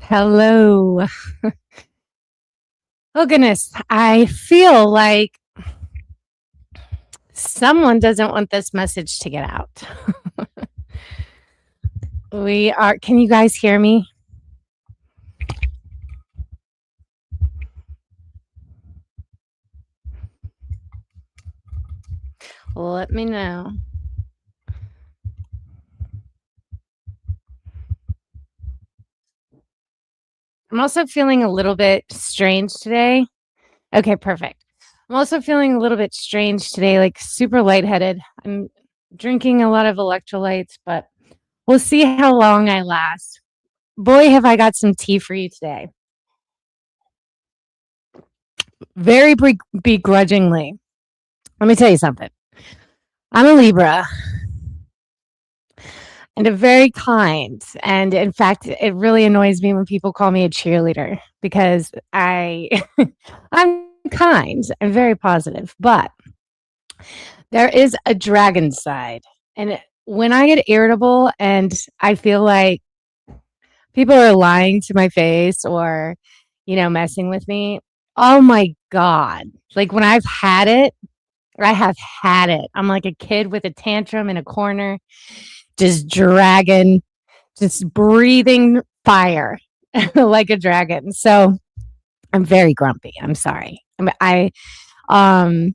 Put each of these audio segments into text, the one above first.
Hello. Oh, goodness. I feel like someone doesn't want this message to get out. Can you guys hear me? Let me know. I'm also feeling a little bit strange today. Okay, perfect. I'm also feeling a little bit strange today, like super lightheaded. I'm drinking a lot of electrolytes, but we'll see how long I last. Boy, have I got some tea for you today. Very begrudgingly. Let me tell you something. I'm a Libra and a very kind. And in fact, it really annoys me when people call me a cheerleader because I'm kind and very positive, but there is a dragon side. And when I get irritable and I feel like people are lying to my face or, messing with me, oh my God. Like when I have had it. I'm like a kid with a tantrum in a corner, just breathing fire like a dragon. So I'm very grumpy. I'm sorry. Um,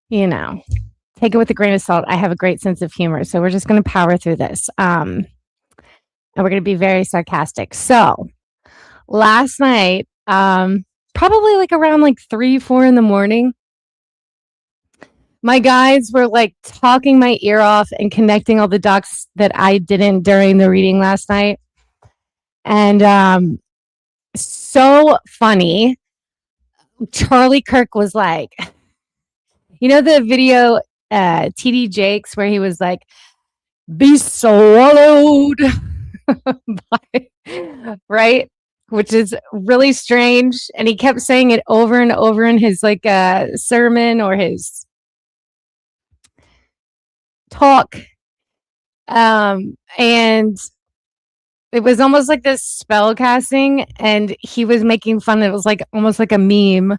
take it with a grain of salt. I have a great sense of humor. So we're just going to power through this. And we're going to be very sarcastic. So last night, probably like around like 3-4 in the morning, my guides were like talking my ear off and connecting all the dots that I didn't during the reading last night. And so funny. Charlie Kirk was like, the video TD Jakes where he was like, be swallowed right? Which is really strange. And he kept saying it over and over in his like sermon or his talk. And it was almost like this spell casting, and he was making fun. It was like almost like a meme.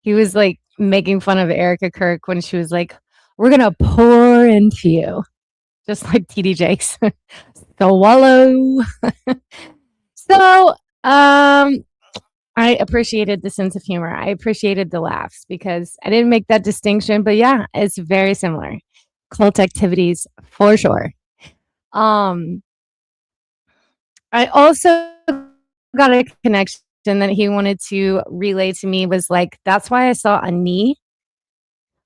He was like making fun of Erica Kirk when she was like, we're gonna pour into you, just like TD Jakes. Swallow. So I appreciated the sense of humor. I appreciated the laughs because I didn't make that distinction, but yeah, it's very similar. Cult activities for sure. I also got a connection that he wanted to relay to me was like, that's why I saw a knee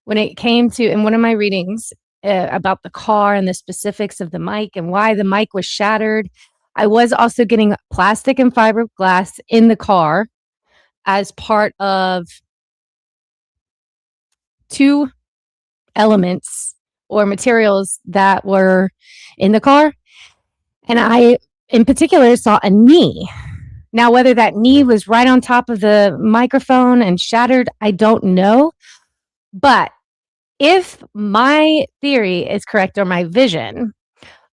when it came to, in one of my readings about the car and the specifics of the mic and why the mic was shattered. I was also getting plastic and fiberglass in the car as part of 2 elements or materials that were in the car. And I, in particular, saw a knee. Now, whether that knee was right on top of the microphone and shattered, I don't know. But if my theory is correct, or my vision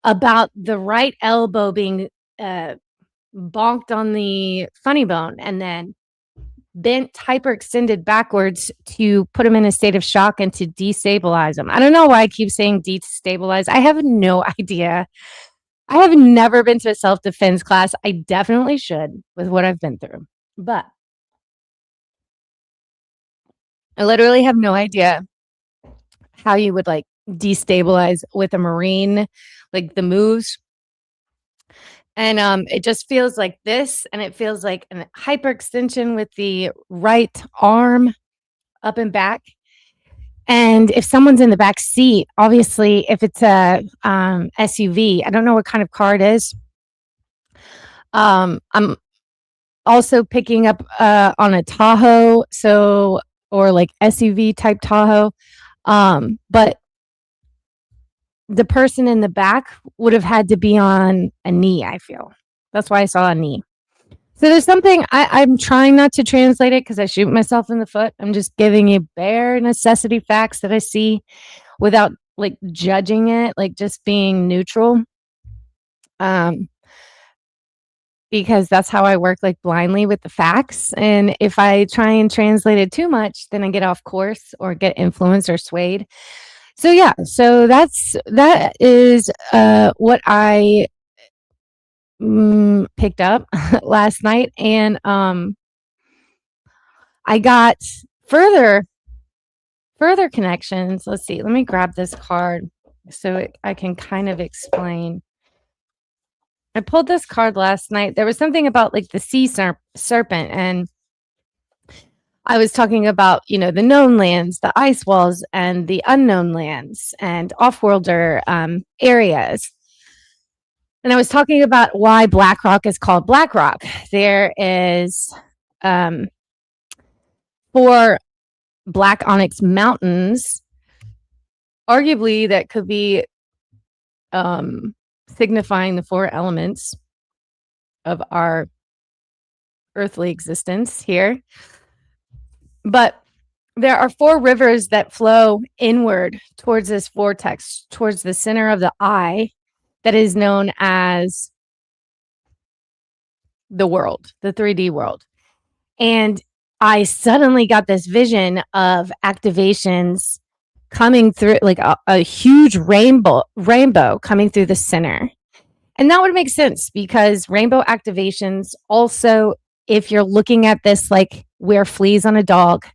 about the right elbow being bonked on the funny bone and then bent hyperextended backwards to put him in a state of shock and to destabilize him. I don't know why I keep saying destabilize. I have no idea. I have never been to a self-defense class. I definitely should with what I've been through. But I literally have no idea how you would like destabilize with a Marine, like the moves. And it just feels like this, and it feels like an hyperextension with the right arm up and back. And if someone's in the back seat, obviously, if it's a SUV, I don't know what kind of car it is. I'm also picking up on a Tahoe, or like SUV type Tahoe. But the person in the back would have had to be on a knee, I feel. That's why I saw a knee. So there's something, I'm trying not to translate it because I shoot myself in the foot. I'm just giving you bare necessity facts that I see without like judging it, like just being neutral. because that's how I work, like, blindly with the facts, and if I try and translate it too much, then I get off course or get influenced or swayed. So, yeah, so that is, what I, picked up last night, and, I got further connections. Let's see, let me grab this card so I can kind of explain. I pulled this card last night. There was something about like the sea serpent, and I was talking about, the known lands, the ice walls, and the unknown lands and off-worlder areas. And I was talking about why Black Rock is called Black Rock. There is 4 black onyx mountains, arguably that could be signifying the 4 elements of our earthly existence here. But there are 4 rivers that flow inward towards this vortex, towards the center of the eye, that is known as the world, the 3D world. And I suddenly got this vision of activations coming through, like a huge rainbow coming through the center. And that would make sense because rainbow activations also, if you're looking at this like we're fleas on a dog,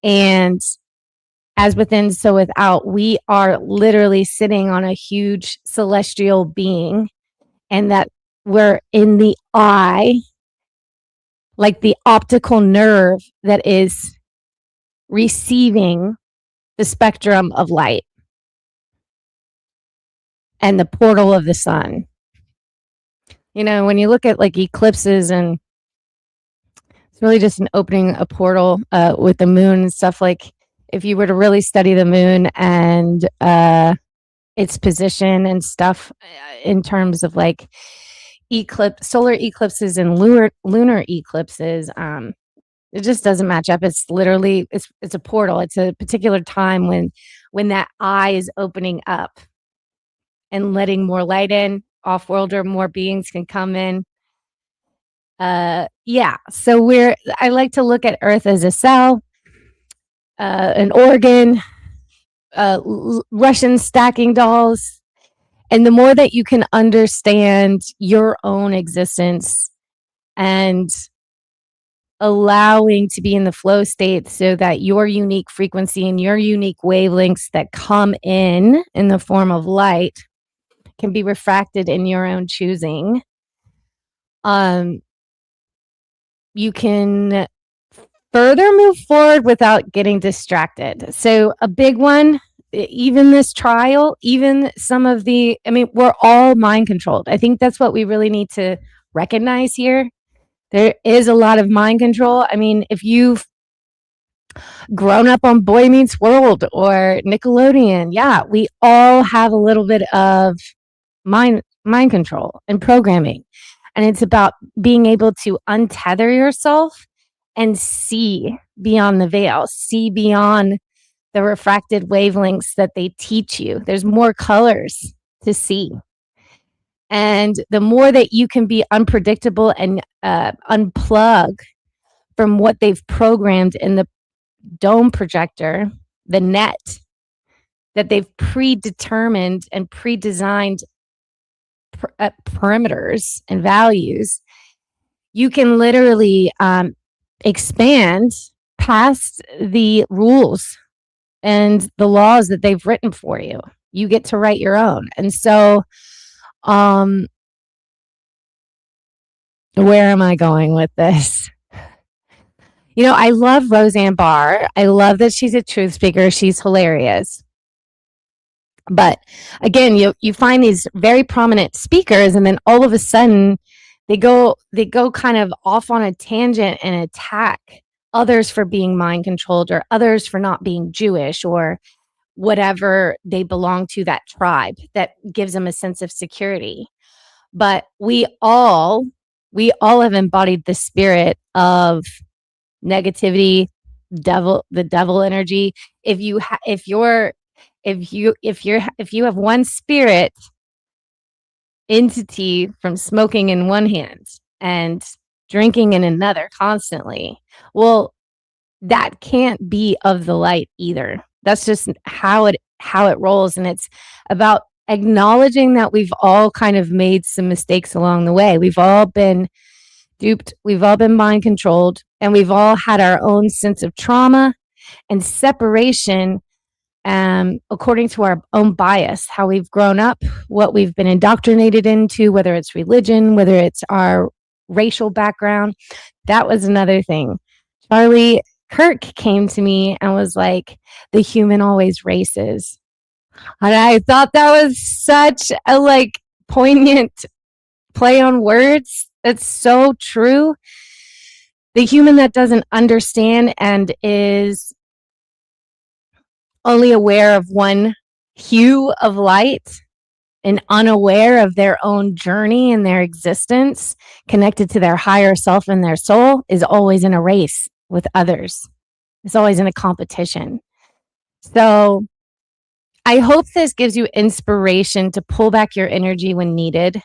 and as within, so without, we are literally sitting on a huge celestial being, and that we're in the eye, like the optical nerve that is receiving the spectrum of light and the portal of the sun. When you look at like eclipses, and it's really just an opening a portal with the moon and stuff. Like if you were to really study the moon and its position and stuff in terms of like solar eclipses and lunar eclipses, it just doesn't match up. It's literally it's a portal. It's a particular time when that eye is opening up and letting more light in, off-worlder, more beings can come in. Yeah. So I like to look at Earth as a cell, an organ, Russian stacking dolls. And the more that you can understand your own existence and allowing to be in the flow state so that your unique frequency and your unique wavelengths that come in the form of light can be refracted in your own choosing, you can further move forward without getting distracted. So a big one, even this trial, even some of we're all mind controlled. I think that's what we really need to recognize here. There is a lot of mind control. If you've grown up on Boy Meets World or Nickelodeon, yeah, we all have a little bit of mind control and programming. And it's about being able to untether yourself and see beyond the veil, see beyond the refracted wavelengths that they teach you. There's more colors to see. And the more that you can be unpredictable and unplug from what they've programmed in the dome projector, the net, that they've predetermined and pre-designed perimeters and values, you can literally expand past the rules and the laws that they've written for you. You get to write your own. And so, where am I going with this? I love Roseanne Barr. I love that she's a truth speaker. She's hilarious. But again, you find these very prominent speakers, and then all of a sudden they go kind of off on a tangent and attack others for being mind controlled, or others for not being Jewish, or whatever they belong to, that tribe that gives them a sense of security. But we all have embodied the spirit of negativity, the devil energy. If you have one spirit entity from smoking in one hand and drinking in another constantly. Well, that can't be of the light either. That's just how it rolls. And it's about acknowledging that we've all kind of made some mistakes along the way. We've all been duped, we've all been mind controlled, and we've all had our own sense of trauma and separation, according to our own bias, how we've grown up, what we've been indoctrinated into, whether it's religion, whether it's our racial background. That was another thing. Charlie Kirk came to me and was like, the human always races. And I thought that was such a like poignant play on words. It's so true. The human that doesn't understand and is only aware of one hue of light and unaware of their own journey and their existence, connected to their higher self and their soul, is always in a race with others. It's always in a competition. So I hope this gives you inspiration to pull back your energy when needed.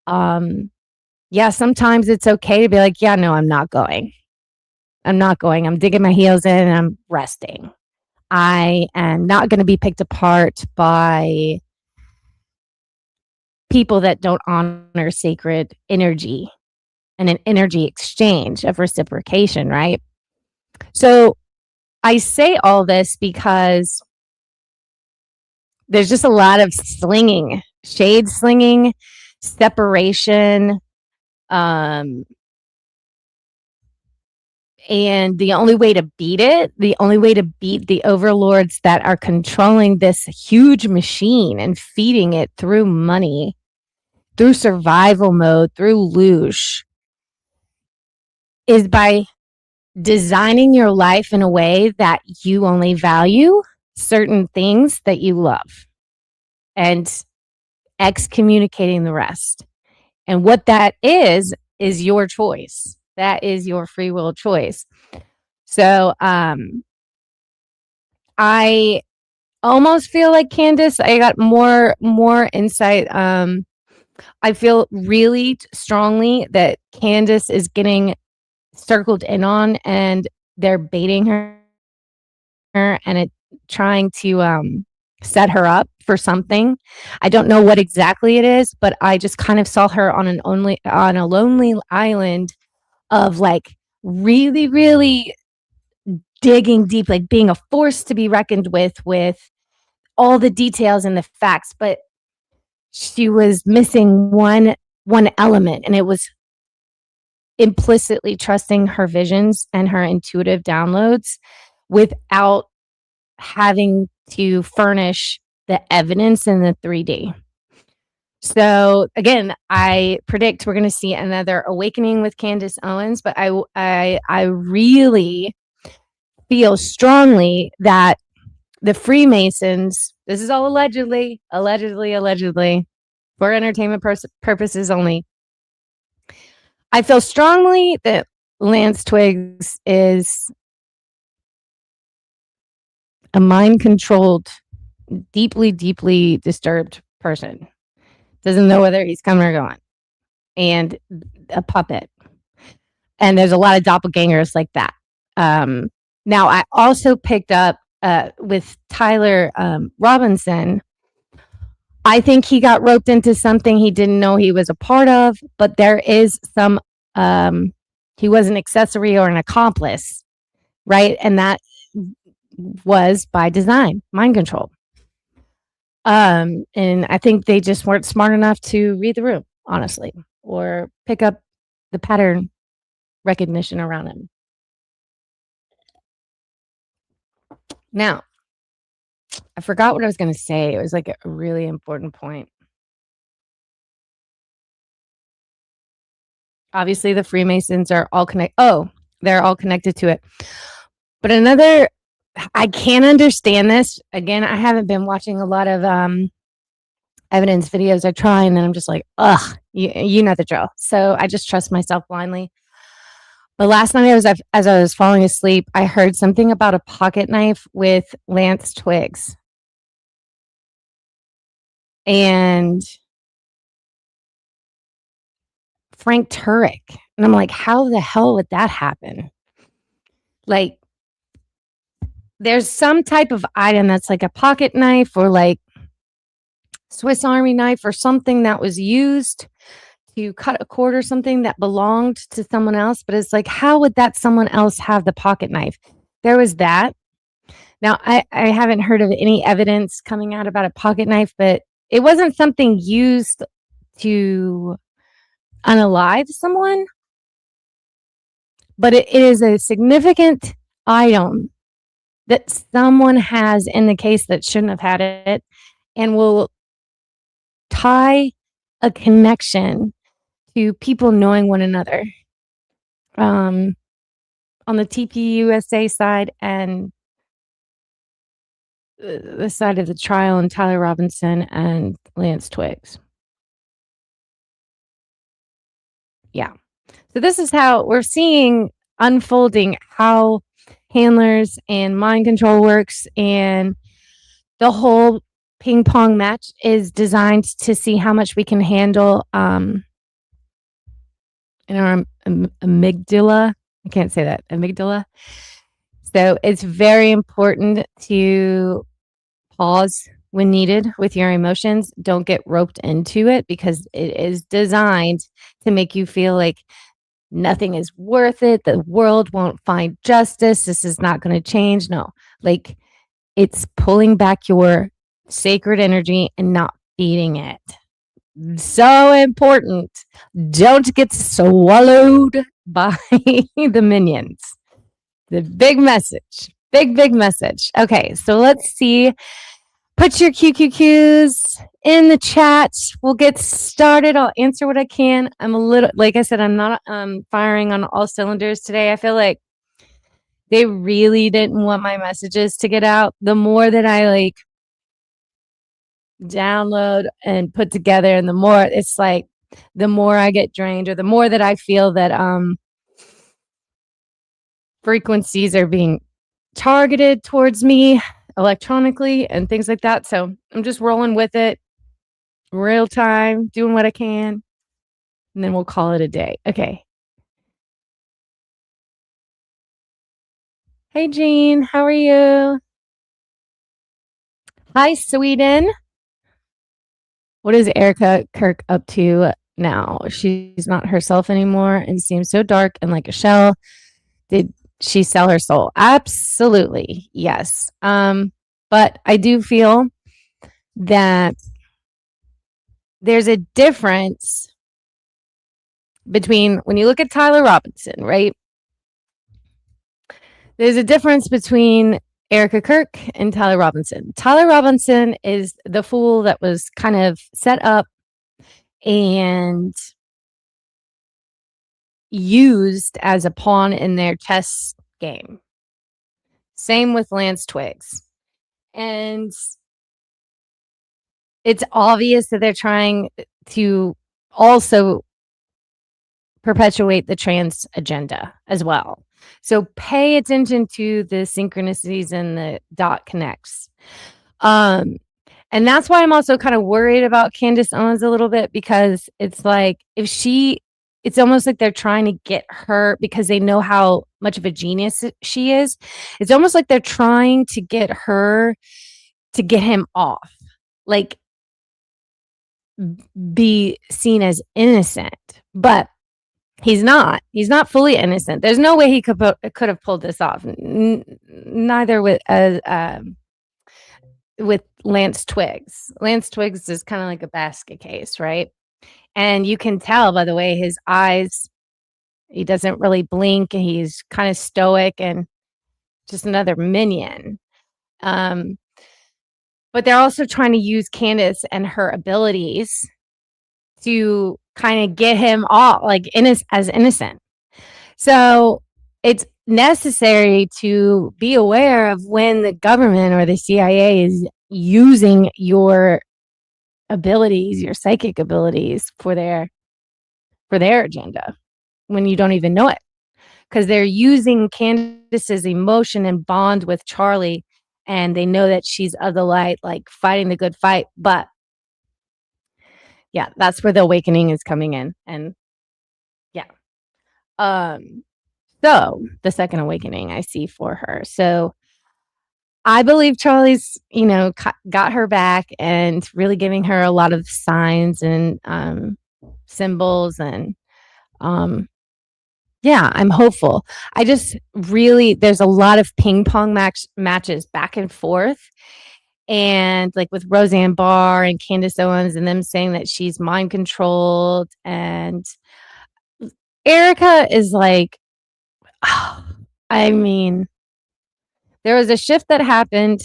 Yeah, sometimes it's okay to be like, yeah, no, I'm not going. I'm not going. I'm digging my heels in and I'm resting. I am not going to be picked apart by people that don't honor sacred energy and an energy exchange of reciprocation, right? So I say all this because there's just a lot of slinging, shade slinging, separation, and the only way to beat it, the only way to beat the overlords that are controlling this huge machine and feeding it through money, through survival mode, through loosh, is by designing your life in a way that you only value certain things that you love and excommunicating the rest. And what that is your choice. That is your free will choice. So I almost feel like Candace, I got more insight. I feel really strongly that Candace is getting circled in on, and they're baiting her and trying to set her up for something. I don't know what exactly it is, but I just kind of saw her on a lonely island of like really, really digging deep, like being a force to be reckoned with all the details and the facts, but she was missing one element, and it was implicitly trusting her visions and her intuitive downloads without having to furnish the evidence in the 3D. So again, I predict we're going to see another awakening with Candace Owens, but I really feel strongly that the Freemasons, this is all allegedly, for entertainment purposes only. I feel strongly that Lance Twiggs is a mind-controlled, deeply, deeply disturbed person. Doesn't know whether he's coming or going. And a puppet. And there's a lot of doppelgangers like that. Now, I also picked up with Tyler Robinson. I think he got roped into something he didn't know he was a part of, but there is some, he was an accessory or an accomplice, right? And that was by design, mind control. And I think they just weren't smart enough to read the room, honestly, or pick up the pattern recognition around him. Now, I forgot what I was going to say. It was like a really important point. Obviously, the Freemasons are all connected. Oh, they're all connected to it. But another, I can't understand this. Again, I haven't been watching a lot of evidence videos. I try, and then I'm just like, ugh, you know the drill. So I just trust myself blindly. But last night, as I was falling asleep, I heard something about a pocket knife with Lance Twiggs. And Frank Turek. And I'm like, how the hell would that happen? Like, there's some type of item that's like a pocket knife or like Swiss Army knife or something that was used to cut a cord or something that belonged to someone else. But it's like, how would that someone else have the pocket knife? There was that. Now, I haven't heard of any evidence coming out about a pocket knife, but it wasn't something used to unalive someone, but it is a significant item that someone has in the case that shouldn't have had it and will tie a connection to people knowing one another on the TPUSA side and the side of the trial and Tyler Robinson and Lance Twiggs. Yeah. So this is how we're seeing unfolding how handlers and mind control works, and the whole ping pong match is designed to see how much we can handle in our amygdala. I can't say that. Amygdala. So it's very important to pause when needed with your emotions. Don't get roped into it because it is designed to make you feel like nothing is worth it. The world won't find justice. This is not going to change. No, like it's pulling back your sacred energy and not feeding it. So important. Don't get swallowed by the minions. The big message. Big message. Okay, so let's see. Put your QQQs in the chat. We'll get started. I'll answer what I can. I'm a little, like I said, I'm not firing on all cylinders today. I feel like they really didn't want my messages to get out. The more that I like download and put together, and the more it's like, the more I get drained, or the more that I feel that frequencies are being targeted towards me electronically and things like that. So I'm just rolling with it, real time, doing what I can, and then we'll call it a day. Okay. Hey, Jean, how are you? Hi, Sweden. What is Erica Kirk up to now? She's not herself anymore and seems so dark and like a shell. Did she sell her soul? Absolutely, yes. But I do feel that there's a difference between when you look at Tyler Robinson, right? There's a difference between Erica Kirk and Tyler Robinson. Tyler Robinson is the fool that was kind of set up and used as a pawn in their chess game. Same with Lance Twiggs. And it's obvious that they're trying to also perpetuate the trans agenda as well. So pay attention to the synchronicities and the dot connects. And that's why I'm also kind of worried about Candace Owens a little bit, because it's like it's almost like they're trying to get her, because they know how much of a genius she is. It's almost like they're trying to get her to get him off, like be seen as innocent, but he's not fully innocent. There's no way he could have pulled this off. Neither with Lance Twiggs. Lance Twiggs is kind of like a basket case, right? And you can tell by the way his eyes, he doesn't really blink. He's kind of stoic and just another minion. But they're also trying to use Candace and her abilities to kind of get him off, like as innocent. So it's necessary to be aware of when the government or the CIA is using your abilities, your psychic abilities for their agenda, when you don't even know it, because they're using Candace's emotion and bond with Charlie, and they know that she's of the light, like fighting the good fight. But yeah, that's where the awakening is coming in. And So the second awakening I see for her. So I believe Charlie's, got her back and really giving her a lot of signs and symbols and yeah, I'm hopeful. I just really there's a lot of ping pong matches back and forth. And like with Roseanne Barr and Candace Owens and them saying that she's mind controlled. And Erica is like, I mean, there was a shift that happened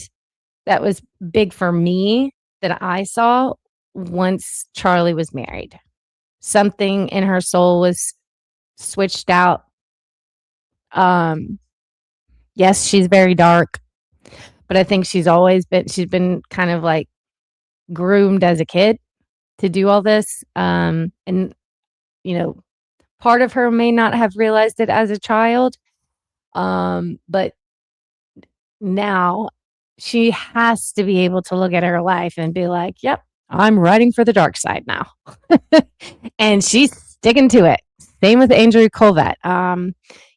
that was big for me that I saw once Charlie was married. Something in her soul was switched out. Yes, she's very dark, but I think she's been kind of like groomed as a kid to do all this. And, part of her may not have realized it as a child. But now she has to be able to look at her life and be like, yep, I'm riding for the dark side now. And she's sticking to it. Same with Andrew Colvett.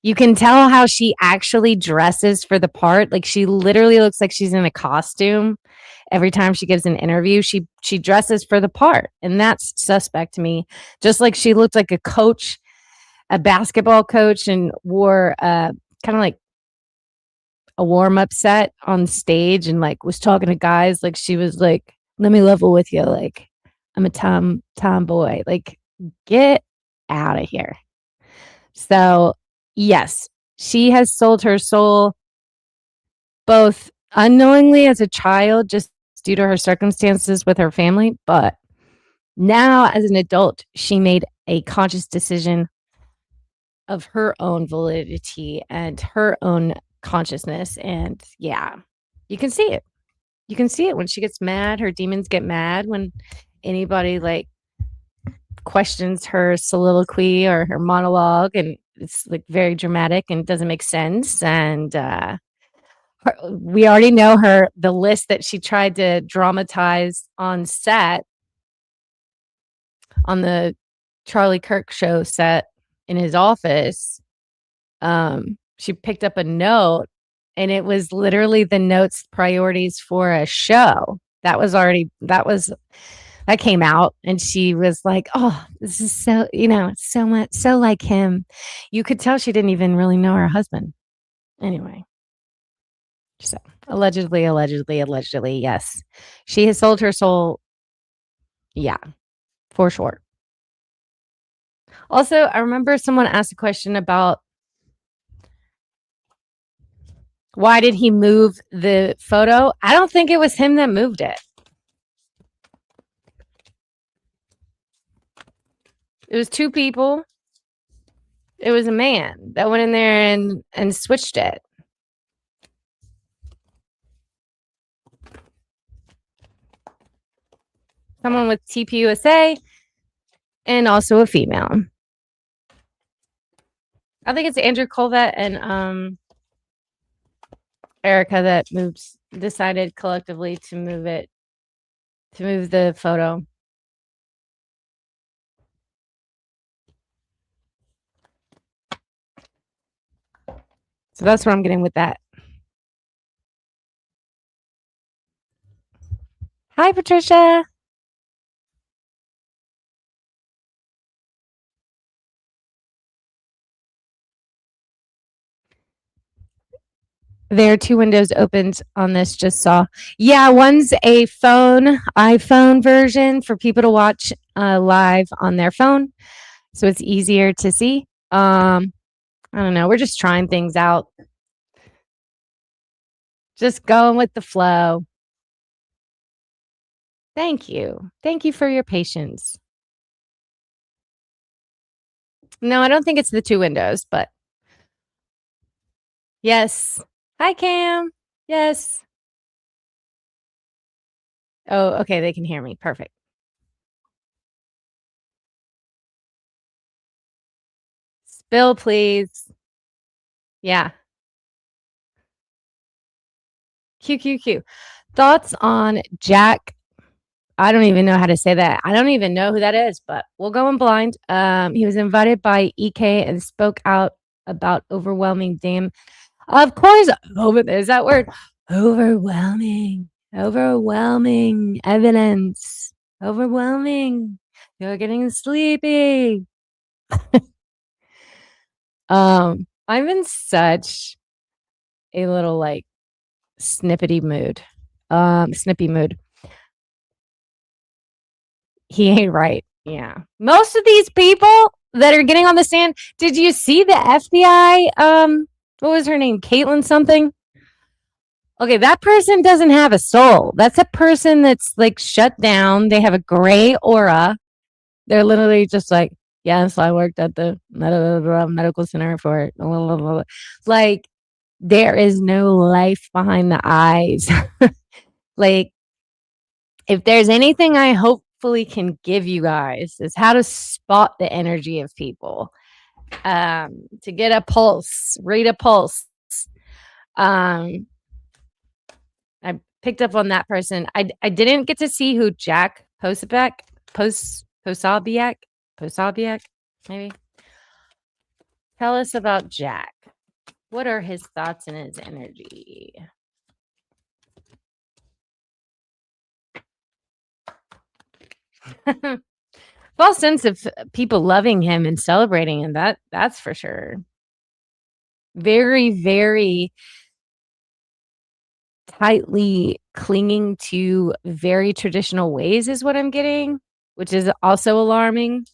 You can tell how she actually dresses for the part. Like she literally looks like she's in a costume every time she gives an interview. She dresses for the part, and that's suspect to me. Just like she looked like a coach, a basketball coach, and wore kind of like a warm-up set on stage and like was talking to guys like she was like, let me level with you, like I'm a tomboy. Like, get out of here. So yes, she has sold her soul both unknowingly as a child, just due to her circumstances with her family, but now as an adult, she made a conscious decision of her own validity and her own consciousness. And yeah, you can see it. You can see it when she gets mad. Her demons get mad when anybody like questions her soliloquy or her monologue, and it's like very dramatic and doesn't make sense. And we already know the list that she tried to dramatize on set, on the Charlie Kirk show set in his office. She picked up a note, and it was literally the notes priorities for a show that came out, and she was like, oh, this is so, so much, so like him. You could tell she didn't even really know her husband. Anyway, so allegedly, yes, she has sold her soul. Yeah, for sure. Also, I remember someone asked a question about why did he move the photo. I don't think it was him that moved it. It was two people. It was a man that went in there and switched it. Someone with TPUSA and also a female. I think it's Andrew Colvett and Erica that decided collectively to move the photo. So that's what I'm getting with that. Hi, Patricia. There are two windows opened on this, just saw. Yeah, one's a iPhone version for people to watch live on their phone. So it's easier to see. I don't know. We're just trying things out. Just going with the flow. Thank you. Thank you for your patience. No, I don't think it's the two windows, but yes. Hi, Cam. Yes. Oh, okay. They can hear me. Perfect. Spill, please. Yeah. QQQ. Thoughts on Jack I don't even know how to say that. I don't even know who that is, but we'll go in blind. He was invited by EK and spoke out about overwhelming damn. Of course, there's that word. Overwhelming evidence. Overwhelming. You're getting sleepy. I'm in such a little like snippy mood. He ain't right. Yeah. Most of these people that are getting on the stand, did you see the FBI? What was her name? Caitlin something? Okay, that person doesn't have a soul. That's a person that's like shut down. They have a gray aura. They're literally just like, yes, I worked at the medical center for like there is no life behind the eyes. Like, if there's anything I hopefully can give you guys is how to spot the energy of people, to get a pulse, read a pulse. I picked up on that person. I didn't get to see who Jack Posobiec, maybe. Tell us about Jack. What are his thoughts and his energy? False sense of people loving him and celebrating him. That's for sure. Very, very tightly clinging to very traditional ways is what I'm getting, which is also alarming.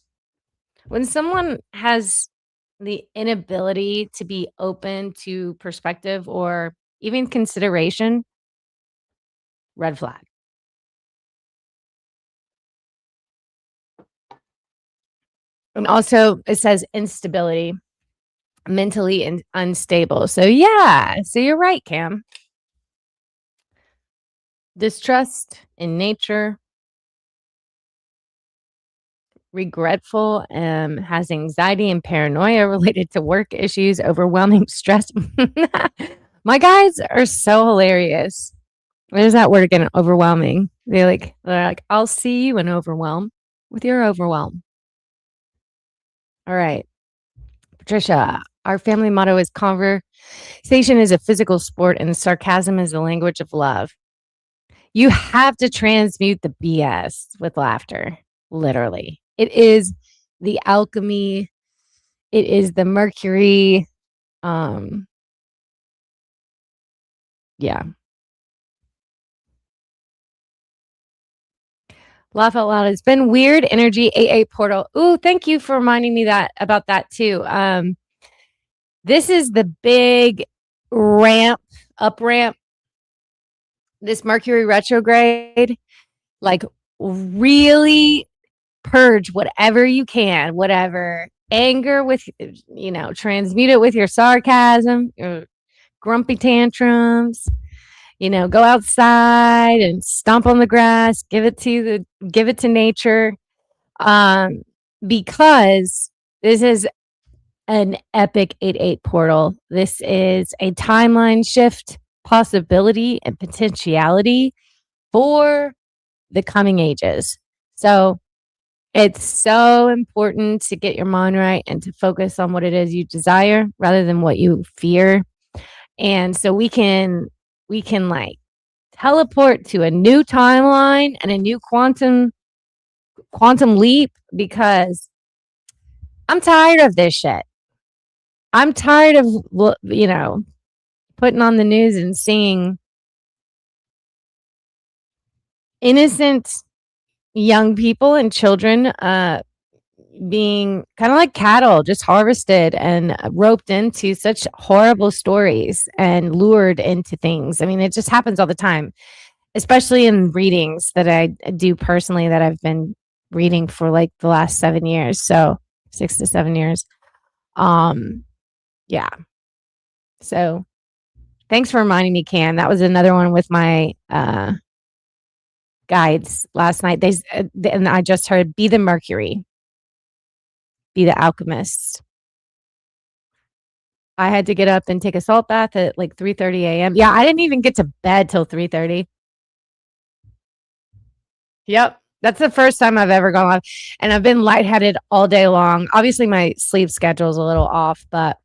When someone has the inability to be open to perspective or even consideration, red flag. And also, it says instability, mentally unstable. So, yeah. So, you're right, Cam. Distrust in nature, regretful, has anxiety and paranoia related to work issues, overwhelming stress. My guys are so hilarious. There's that word again, overwhelming. They're like, I'll see you in overwhelm with your overwhelm. All right. Patricia, our family motto is conversation is a physical sport and sarcasm is the language of love. You have to transmute the BS with laughter, literally. It is the alchemy. It is the mercury. Yeah. Laugh out loud. It's been weird energy. AA portal. Ooh, thank you for reminding me about that too. This is the big up ramp. This Mercury retrograde, like really purge whatever you can, whatever anger with, transmute it with your sarcasm, your grumpy tantrums, go outside and stomp on the grass, give it to nature. Because this is an epic 8-8 portal. This is a timeline shift, possibility, and potentiality for the coming ages. So it's so important to get your mind right and to focus on what it is you desire rather than what you fear. And so we can like teleport to a new timeline and a new quantum leap, because I'm tired of this shit. I'm tired of, putting on the news and seeing innocent young people and children being kind of like cattle, just harvested and roped into such horrible stories and lured into things. I mean, it just happens all the time, especially in readings that I do personally, that I've been reading for like the last 7 years. So 6 to 7 years. Yeah. So thanks for reminding me, Cam. That was another one with my guides last night. And I just heard, be the Mercury, be the alchemist. I had to get up and take a salt bath at like 3:30 a.m. Yeah, I didn't even get to bed till 3:30. Yep. That's the first time I've ever gone live. And I've been lightheaded all day long. Obviously, my sleep schedule is a little off, but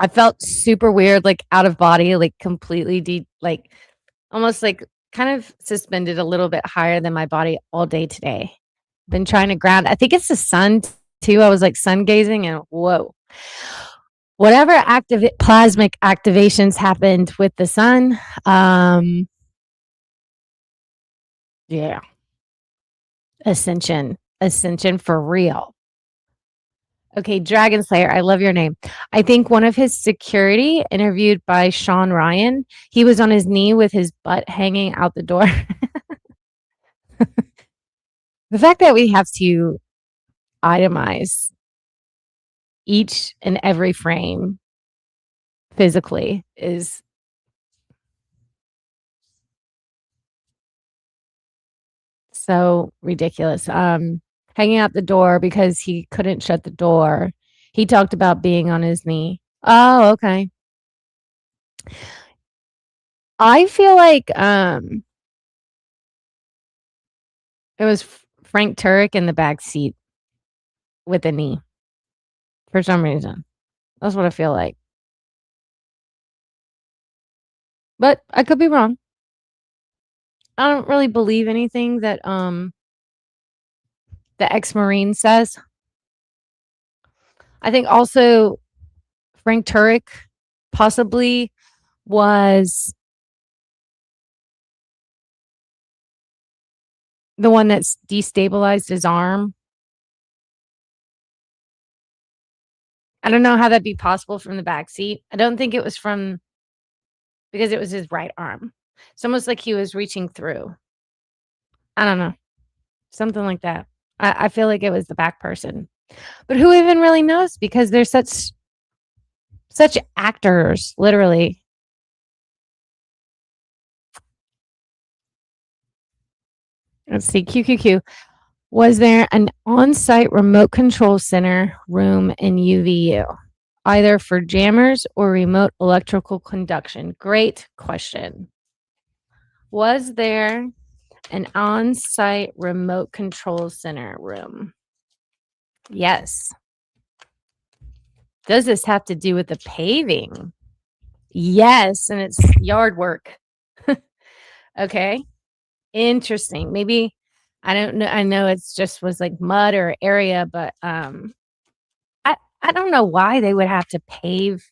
I felt super weird, like out of body, like completely like almost like kind of suspended a little bit higher than my body all day today. Been trying to ground. I think it's the sun too. I was like sun gazing and whoa. Whatever plasmic activations happened with the sun. Yeah. Ascension for real. Okay, Dragon Slayer, I love your name. I think one of his security interviewed by Sean Ryan, he was on his knee with his butt hanging out the door. The fact that we have to itemize each and every frame physically is so ridiculous. Hanging out the door because he couldn't shut the door. He talked about being on his knee. Oh, okay. I feel like it was Frank Turek in the back seat with a knee for some reason. That's what I feel like. But I could be wrong. I don't really believe anything that the ex-Marine says. I think also Frank Turek possibly was the one that's destabilized his arm. I don't know how that'd be possible from the back seat. I don't think it was from because it was his right arm. It's almost like he was reaching through. I don't know. Something like that. I feel like it was the back person. But who even really knows? Because they're such actors, literally. Let's see. QQQ. Was there an on-site remote control center room in UVU, either for jammers or remote electrical conduction? Great question. Was there an on-site remote control center room? Yes. Does this have to do with the paving? Yes, and it's yard work. Okay. Interesting. Maybe I don't know. I know it's just was like mud or area, but I don't know why they would have to pave.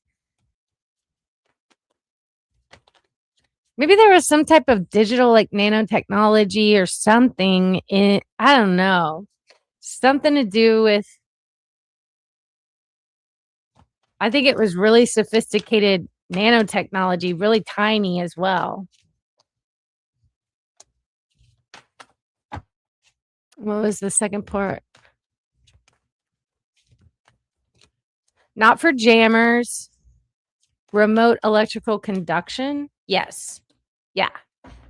Maybe there was some type of digital like nanotechnology or something in I don't know. Something to do with I think it was really sophisticated nanotechnology, really tiny as well. What was the second part? Not for jammers. Remote electrical conduction? Yes. Yeah.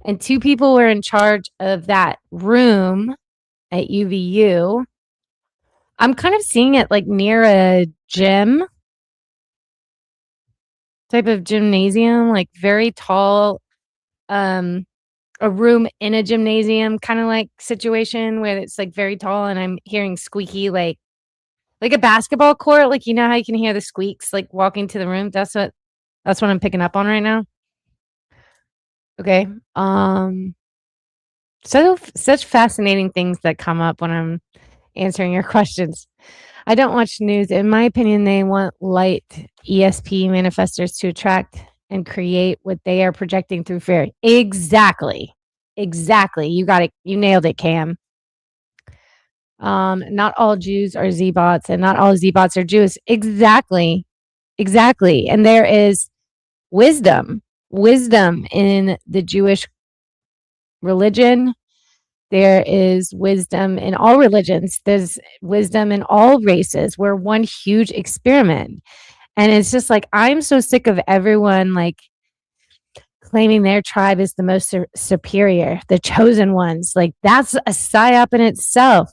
And 2 people were in charge of that room at UVU. I'm kind of seeing it like near a gym type of gymnasium, like very tall, a room in a gymnasium kind of like situation where it's like very tall and I'm hearing squeaky like a basketball court, like you know how you can hear the squeaks like walking to the room. That's what I'm picking up on right now. Okay. So such fascinating things that come up when I'm answering your questions. I don't watch news. In my opinion, they want light ESP manifestors to attract and create what they are projecting through fear. Exactly. You got it. You nailed it, Cam. Not all Jews are Z-bots and not all Z-bots are Jews. Exactly. And there is wisdom in the Jewish religion. There is wisdom in all religions. There's wisdom in all races. We're one huge experiment. And it's just like, I'm so sick of everyone like claiming their tribe is the most superior, the chosen ones. Like that's a psyop in itself.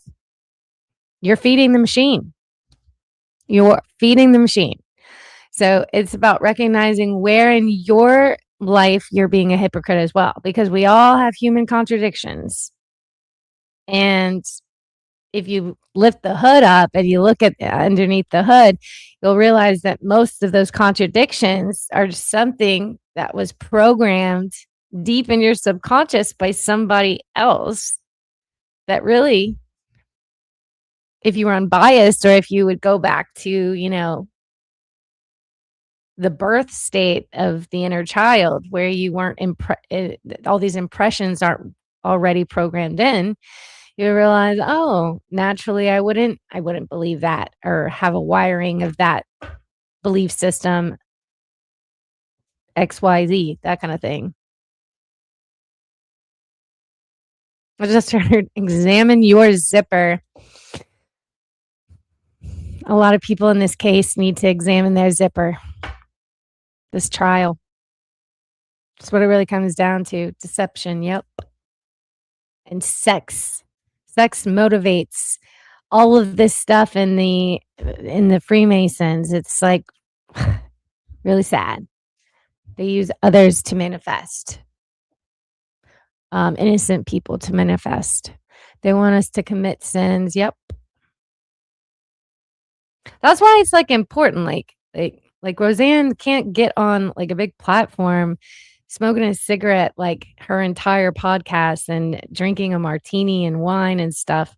You're feeding the machine. So it's about recognizing where in your life you're being a hypocrite as well, because we all have human contradictions. And if you lift the hood up and you look at underneath the hood, you'll realize that most of those contradictions are just something that was programmed deep in your subconscious by somebody else that really, if you were unbiased or if you would go back to, the birth state of the inner child where you weren't all these impressions aren't already programmed in, you realize, oh, naturally I wouldn't believe that or have a wiring of that belief system, XYZ, that kind of thing. I just heard examine your zipper. A lot of people in this case need to examine their zipper. This trial. That's what it really comes down to. Deception, yep. And sex. Sex motivates all of this stuff in the Freemasons. It's like really sad. They use others to manifest. Innocent people to manifest. They want us to commit sins. Yep. That's why it's like important. Like Roseanne can't get on like a big platform smoking a cigarette like her entire podcast and drinking a martini and wine and stuff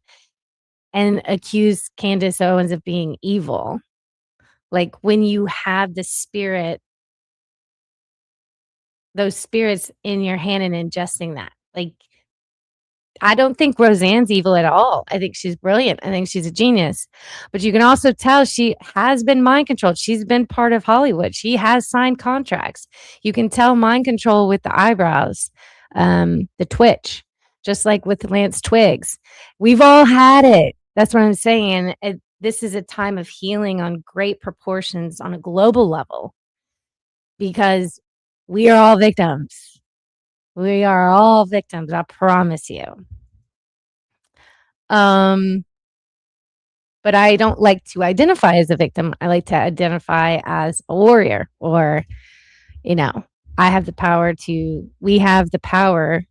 and accuse Candace Owens of being evil. Like when you have the spirit, those spirits in your hand and ingesting that. Like I don't think Roseanne's evil at all. I think she's brilliant. I think she's a genius. But you can also tell she has been mind controlled. She's been part of Hollywood. She has signed contracts. You can tell mind control with the eyebrows, the twitch, just like with Lance Twiggs. We've all had it. That's what I'm saying. This is a time of healing on great proportions on a global level because we are all victims. We are all victims, I promise you. But I don't like to identify as a victim. I like to identify as a warrior or, we have the power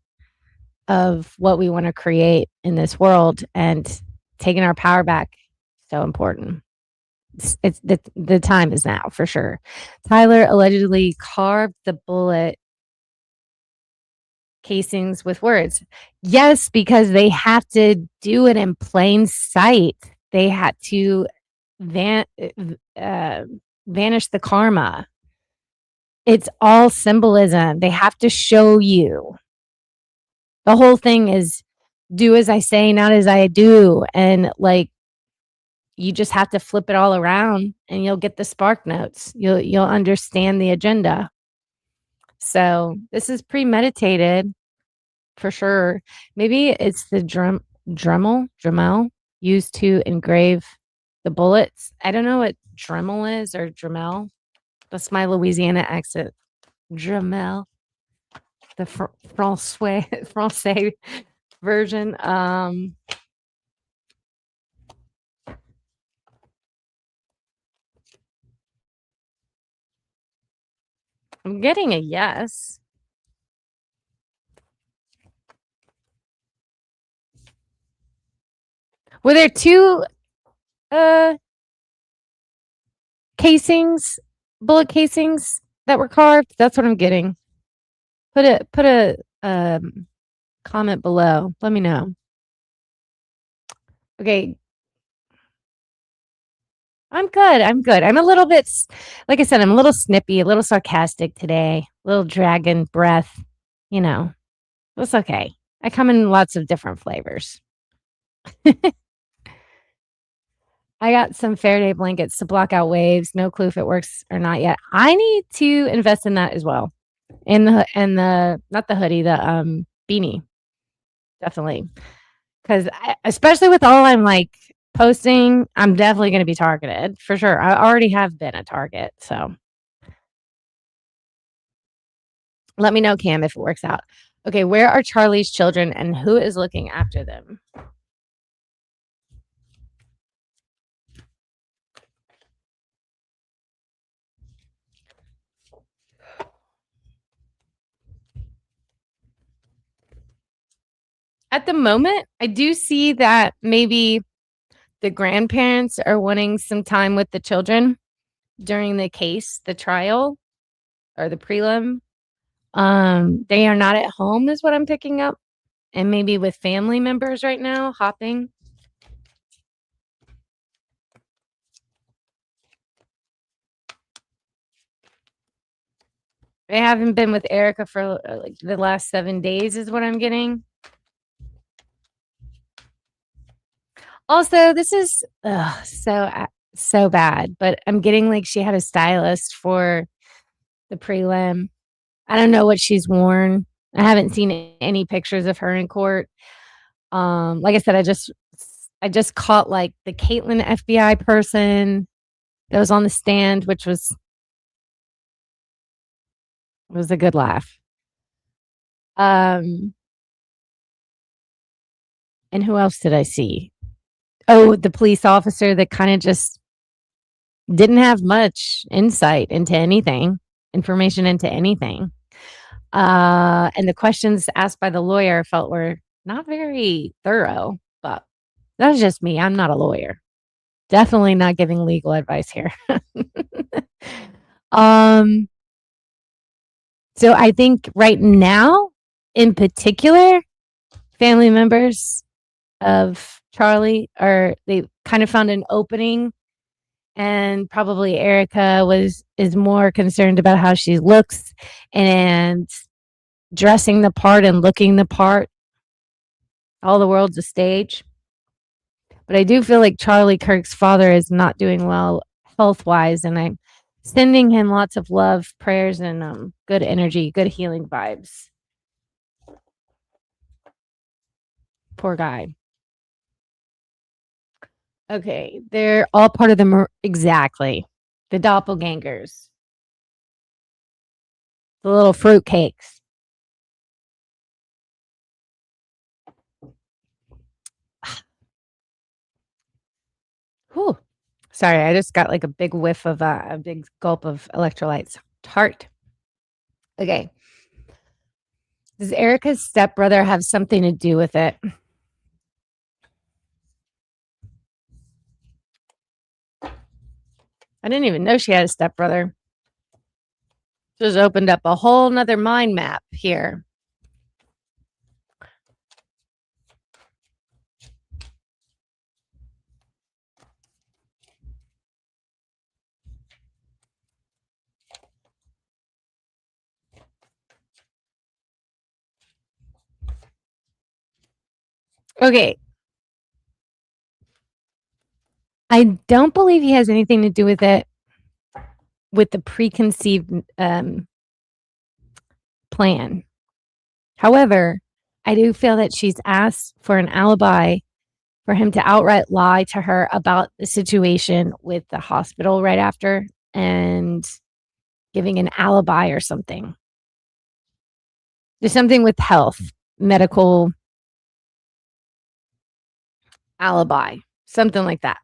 of what we want to create in this world, and taking our power back. So important. It's the time is now for sure. Tyler allegedly carved the bullet casings with words. Yes, because they have to do it in plain sight. They had to vanish the karma. It's all symbolism. They have to show you. The whole thing is do as I say, not as I do. And like, you just have to flip it all around and you'll get the spark notes. You'll understand the agenda. So this is premeditated for sure. Maybe it's the Dremel used to engrave the bullets. I don't know what Dremel is or Dremel. That's my Louisiana accent. Dremel, the Francais version. I'm getting a yes. Were there two bullet casings that were carved? That's what I'm getting. Put a comment below. Let me know. Okay. I'm good. I'm a little bit, like I said, I'm a little snippy, a little sarcastic today, a little dragon breath, it's okay. I come in lots of different flavors. I got some Faraday blankets to block out waves. No clue if it works or not yet. I need to invest in that as well. And the not the hoodie, the beanie. Definitely. Because especially with all I'm like posting, I'm definitely going to be targeted for sure. I already have been a target. So let me know, Cam, if it works out. Okay, where are Charlie's children and who is looking after them? At the moment, I do see that maybe the grandparents are wanting some time with the children during the case, the trial or the prelim. They are not at home is what I'm picking up, and maybe with family members right now hopping. They haven't been with Erica for like the last 7 days is what I'm getting. Also, this is so bad, but I'm getting like she had a stylist for the prelim. I don't know what she's worn. I haven't seen any pictures of her in court. Like I said, I just caught like the Caitlin FBI person that was on the stand, which was a good laugh. And who else did I see? Oh, the police officer that kind of just didn't have much insight into anything, information into anything. And the questions asked by the lawyer felt were not very thorough, but that's just me. I'm not a lawyer. Definitely not giving legal advice here. So I think right now, in particular, family members of Charlie they kind of found an opening, and probably Erica is more concerned about how she looks and dressing the part and looking the part. All the world's a stage. But I do feel like Charlie Kirk's father is not doing well health-wise, and I'm sending him lots of love, prayers, and good energy, good healing vibes. Poor guy. Okay, they're all part of exactly. The doppelgangers. The little fruitcakes. Whew. Sorry, I just got like a big whiff of a big gulp of electrolytes. Tart. Okay. Does Erica's stepbrother have something to do with it? I didn't even know she had a stepbrother. Just opened up a whole nother mind map here. Okay. I don't believe he has anything to do with it, with the preconceived plan. However, I do feel that she's asked for an alibi for him to outright lie to her about the situation with the hospital right after and giving an alibi or something. There's something with health, medical alibi, something like that.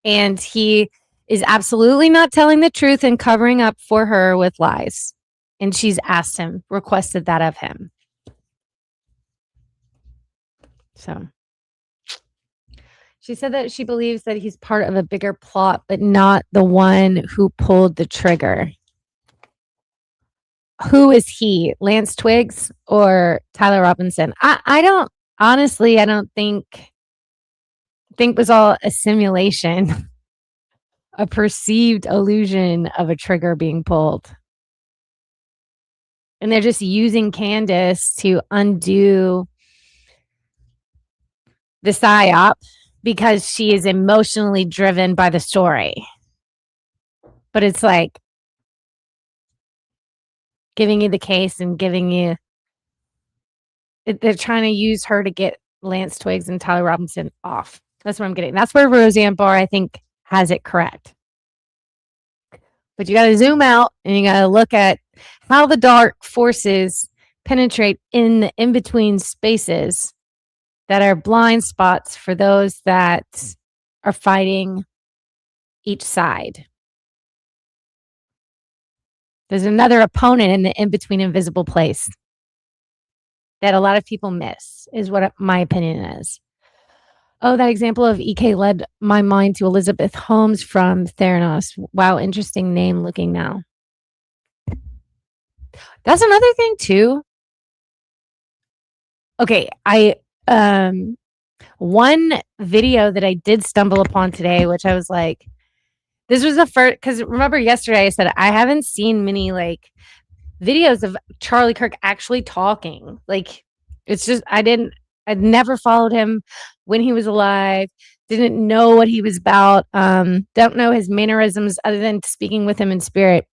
And he is absolutely not telling the truth and covering up for her with lies. And she's asked him, requested that of him. So she said that she believes that he's part of a bigger plot, but not the one who pulled the trigger. Who is he? Lance Twiggs or Tyler Robinson? I don't honestly, I don't think it was all a simulation, a perceived illusion of a trigger being pulled. And they're just using Candace to undo the psyop because she is emotionally driven by the story. But it's like giving you the case and giving you, they're trying to use her to get Lance Twiggs and Tyler Robinson off. That's what I'm getting. That's where Roseanne Barr, I think, has it correct. But you got to zoom out and you got to look at how the dark forces penetrate in the in-between spaces that are blind spots for those that are fighting each side. There's another opponent in the in-between invisible place. that a lot of people miss, is what my opinion is. Oh, that example of EK led my mind to Elizabeth Holmes from Theranos. Wow, interesting name looking now. That's another thing too. Okay, one video that I did stumble upon today, which I was like, this was the first, because remember yesterday I said I haven't seen many like videos of Charlie Kirk actually talking. Like, it's just, I'd never followed him when he was alive, didn't know what he was about, don't know his mannerisms other than speaking with him in spirit.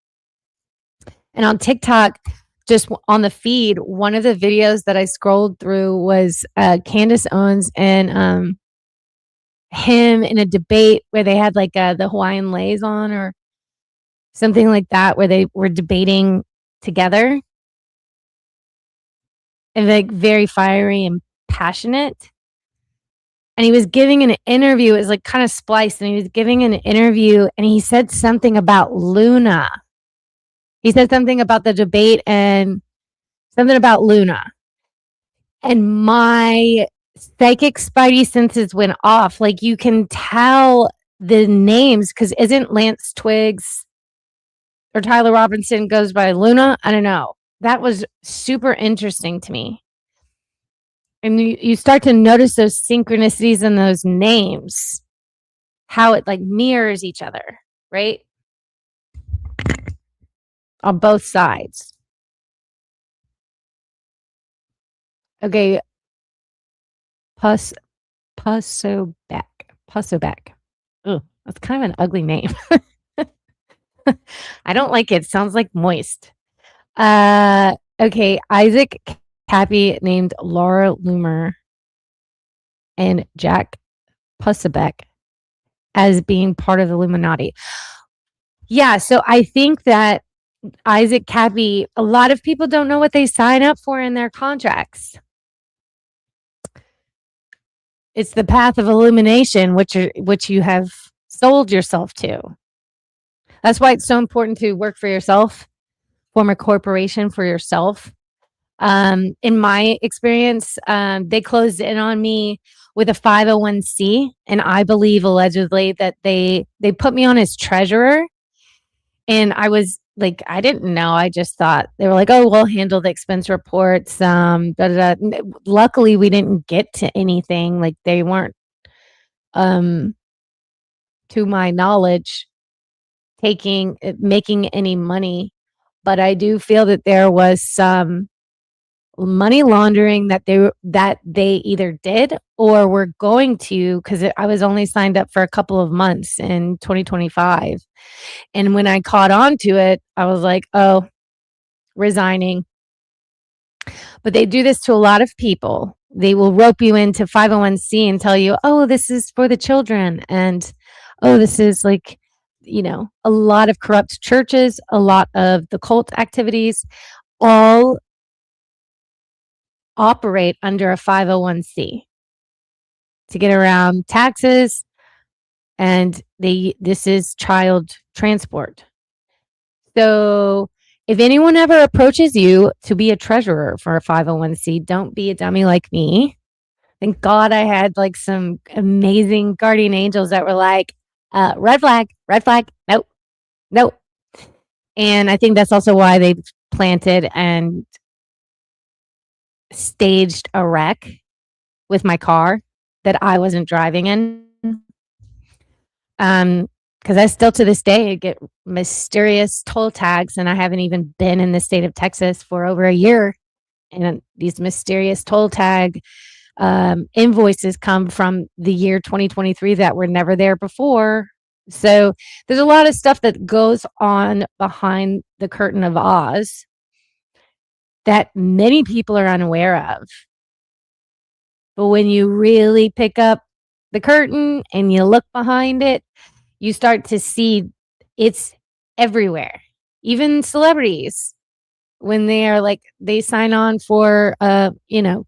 And on TikTok, just on the feed, one of the videos that I scrolled through was Candace Owens and him in a debate where they had like the Hawaiian leis on or something like that, where they were debating together and like very fiery and passionate. And he was giving an interview. It was like kind of spliced, and he was giving an interview and he said something about Luna. He said something about the debate and something about Luna. And my psychic spidey senses went off. Like, you can tell the names, because isn't Lance Twiggs or Tyler Robinson goes by Luna? I don't know. That was super interesting to me. And you start to notice those synchronicities in those names, how it like mirrors each other, right? On both sides. Okay. Pussoback. Oh, that's kind of an ugly name. I don't like it. Sounds like moist. Okay. Isaac Cappy named Laura Loomer and Jack Pussoback as being part of the Illuminati. Yeah, so I think that Isaac Cappy, a lot of people don't know what they sign up for in their contracts. It's the path of illumination, which you have sold yourself to. That's why it's so important to work for yourself, form a corporation for yourself. In my experience, they closed in on me with a 501c, and I believe allegedly that they put me on as treasurer. And I was like, I didn't know. I just thought they were like, oh, we'll handle the expense reports. Luckily, we didn't get to anything. Like, they weren't, to my knowledge, making any money. But I do feel that there was some money laundering that they either did or were going to, because I was only signed up for a couple of months in 2025. And when I caught on to it, I was like, oh, resigning. But they do this to a lot of people. They will rope you into 501c and tell you, oh, this is for the children. And, oh, this is like, a lot of corrupt churches, a lot of the cult activities, all operate under a 501c to get around taxes, and this is child transport. So if anyone ever approaches you to be a treasurer for a 501c, don't be a dummy like me. Thank God I had like some amazing guardian angels that were like, red flag, nope. And I think that's also why they planted and staged a wreck with my car that I wasn't driving in. Because I still to this day get mysterious toll tags, and I haven't even been in the state of Texas for over a year. And these mysterious toll tag invoices come from the year 2023 that were never there before. So there's a lot of stuff that goes on behind the curtain of Oz that many people are unaware of. But when you really pick up the curtain and you look behind it, you start to see it's everywhere. Even celebrities, when they sign on for,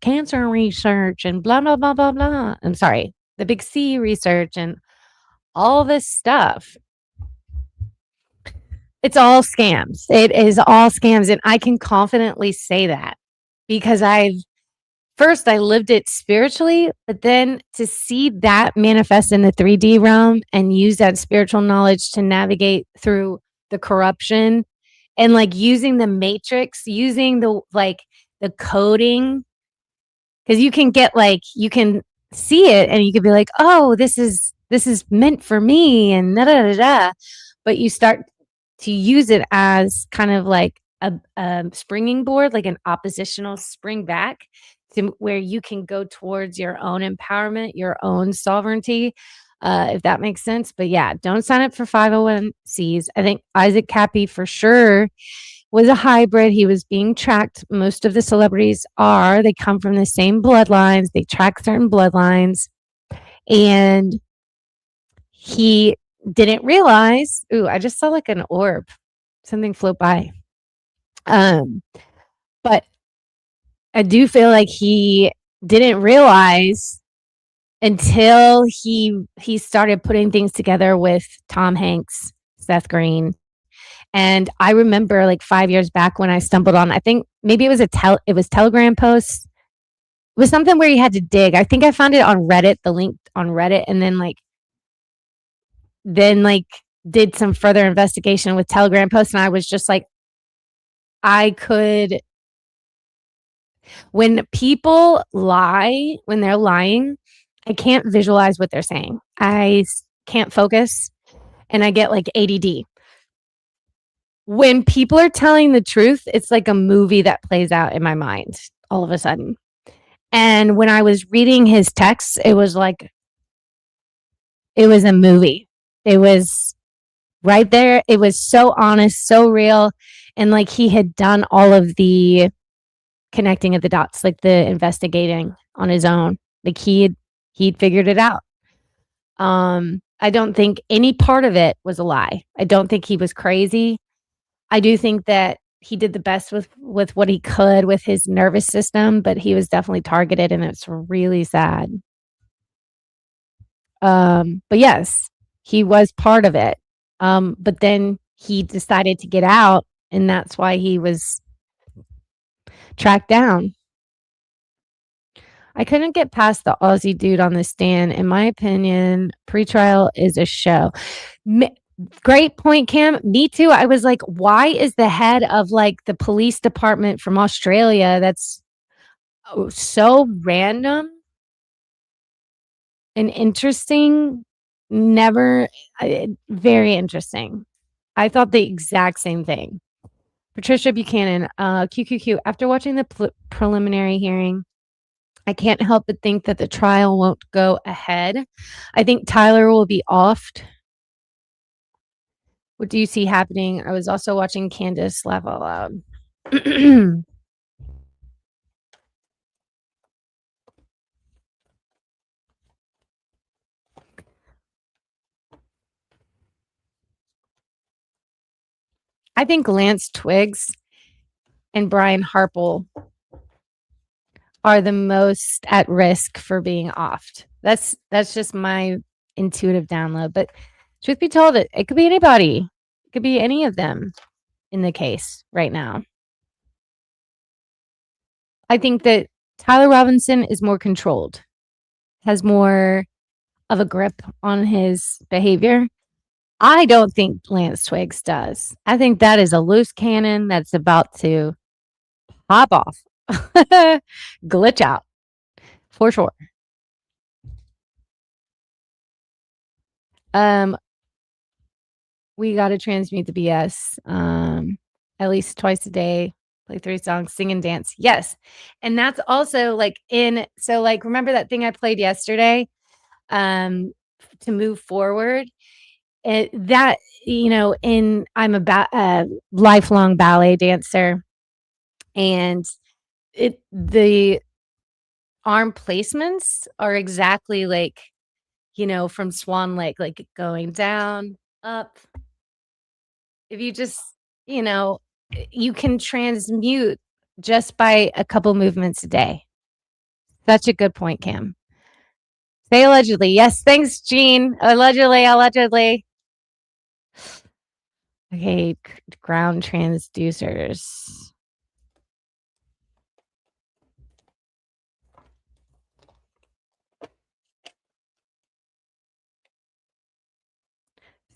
cancer research and blah, blah, blah, blah, blah. I'm sorry, the big C research and all this stuff. It's all scams. It is all scams. And I can confidently say that because I've first I lived it spiritually, but then to see that manifest in the 3D realm and use that spiritual knowledge to navigate through the corruption and like using the matrix, using the coding, because you can get like you can see it and you could be like, oh, this is meant for me and da da da da. But you start to use it as kind of like a springing board, like an oppositional spring back to where you can go towards your own empowerment, your own sovereignty, if that makes sense. But yeah, don't sign up for 501Cs. I think Isaac Cappy for sure was a hybrid. He was being tracked. Most of the celebrities are. They come from the same bloodlines. They track certain bloodlines. And he didn't realize, ooh, I just saw like an orb. Something float by. But I do feel like he didn't realize until he started putting things together with Tom Hanks, Seth Green. And I remember like 5 years back when I stumbled on, I think maybe it was it was Telegram posts. It was something where you had to dig. I think I found it on Reddit, the link on Reddit, and then did some further investigation with Telegram posts. And I was just like, when people lie, when they're lying, I can't visualize what they're saying. I can't focus and I get like ADD. When people are telling the truth, it's like a movie that plays out in my mind all of a sudden. And when I was reading his texts, it was like, it was a movie. It was right there. It was so honest, so real. And like he had done all of the connecting of the dots, like the investigating on his own. Like he'd figured it out. I don't think any part of it was a lie. I don't think he was crazy. I do think that he did the best with what he could with his nervous system, but he was definitely targeted and it's really sad. But yes, he was part of it. But then he decided to get out and that's why he was tracked down. I couldn't get past the Aussie dude on the stand. In my opinion, pretrial is a show. Great point, Cam. Me too. I was like, why is the head of like the police department from Australia that's so random and interesting? Very interesting. I thought the exact same thing. Patricia Buchanan, QQQ. After watching the preliminary hearing, I can't help but think that the trial won't go ahead. I think Tyler will be offed. What do you see happening? I was also watching Candace laugh out loud. I think Lance Twiggs and Brian Harple are the most at risk for being offed. That's just my intuitive download. But truth be told, it could be anybody. It could be any of them in the case right now. I think that Tyler Robinson is more controlled, has more of a grip on his behavior. I don't think Lance Twiggs does. I think that is a loose cannon that's about to pop off, glitch out for sure. We got to transmute the BS at least twice a day, play 3 songs, sing and dance. Yes. And that's also like remember that thing I played yesterday to move forward? I'm a lifelong ballet dancer and the arm placements are exactly like, from Swan Lake, like going down, up. If you just, you can transmute just by a couple movements a day. Such a good point, Cam. Say allegedly. Yes, thanks, Jean. Allegedly. Okay, ground transducers.